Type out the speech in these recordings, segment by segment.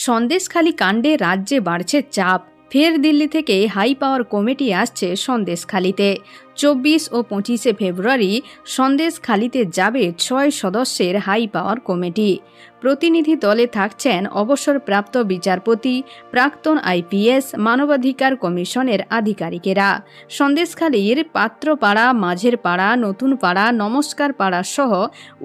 সন্দেশখালী কাণ্ডে রাজ্যে বাড়ছে চাপ। ফের দিল্লি থেকে হাই পাওয়ার কমিটি আসছে সন্দেশখালীতে। 24 ও 25 ফেব্রুয়ারি সন্দেশখালীতে যাবে 6 সদস্যের হাই পাওয়ার কমিটি। প্রতিনিধি দলে থাকছেন অবসরপ্রাপ্ত বিচারপতি, প্রাক্তন আইপিএস, মানবাধিকার কমিশনের আধিকারিকেরা। সন্দেশখালীর পাত্রপাড়া, মাঝের পাড়া, নতুন পাড়া, নমস্কার পাড়া সহ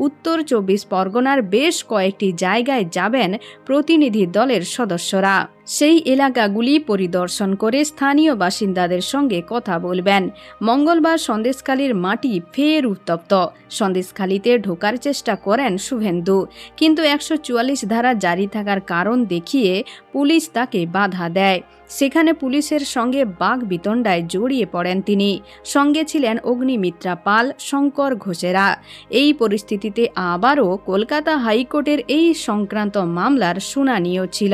উত্তর 24 পরগনার বেশ কয়েকটি জায়গায় যাবেন প্রতিনিধি দলের সদস্যরা। সেই এলাকাগুলি পরিদর্শন করে স্থানীয় বাসিন্দাদের সঙ্গে কথা বলবেন। মঙ্গলবার সন্দেশখালীর মাটি ফের উত্তপ্ত। সন্দেশখালীতে ঢোকার চেষ্টা করেন শুভেন্দু, কিন্তু 144 ধারা জারি থাকার কারণ দেখিয়ে পুলিশ তাকে বাধা দেয়। সেখানে পুলিশের সঙ্গে বাকবিতণ্ডায় জড়িয়ে পড়েন তিনি। সঙ্গে ছিলেন অগ্নিমিত্রা পাল, শঙ্কর ঘোষেরা। এই পরিস্থিতিতে আবারও কলকাতা হাইকোর্টের এই সংক্রান্ত মামলার শুনানিও ছিল।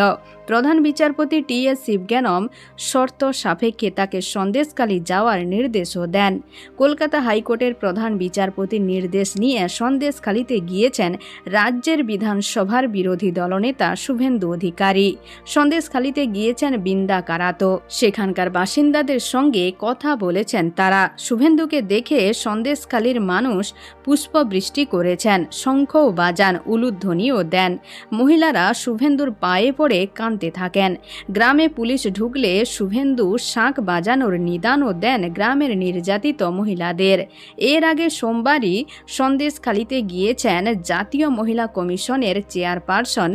প্রধান বিচারপতি টি.এস. শিবজ্ঞানম শর্ত সাপেক্ষে তাকে সন্দেশখালী যাওয়ার নির্দেশও দেন। কলকাতা হাইকোর্টের প্রধান বিচারপতির নির্দেশ নিয়ে সন্দেশখালীতে গিয়েছেন রাজ্যের বিধানসভার বিরোধী দলনেতা শুভেন্দু অধিকারী। সন্দেশখালীতে গিয়েছেন বৃন্দা কারাতো। সেখানকার বাসিন্দাদের সঙ্গে কথা বলেছেন তারা। শুভেন্দুকে দেখে সন্দেশখালীর মানুষ পুষ্পবৃষ্টি করেছেন, শঙ্খও বাজান, উলুধ্বনিও দেন। মহিলারা শুভেন্দুর পায়ে পড়ে কাঁদতে থাকেন। গ্রামে পুলিশ ঢুকলে শুভেন্দু শাঁখ বাজানোর নিদানও দেন গ্রামের নির্যাতিত মহিলাদের। এর আগে সোমবারই সন্দেশখালীতে গিয়েছেন জাতীয় মহিলা কমিশনের চেয়ারপারসন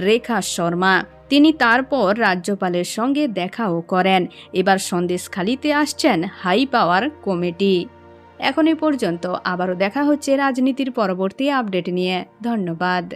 রেখা শর্মা। তিনি তারপর রাজ্যপালের সঙ্গে দেখাও করেন। এবার সন্দেশখালীতে আসছেন হাই পাওয়ার কমিটি। এখন এই পর্যন্ত। আবারও দেখা হচ্ছে রাজনীতির পরবর্তী আপডেট নিয়ে। ধন্যবাদ।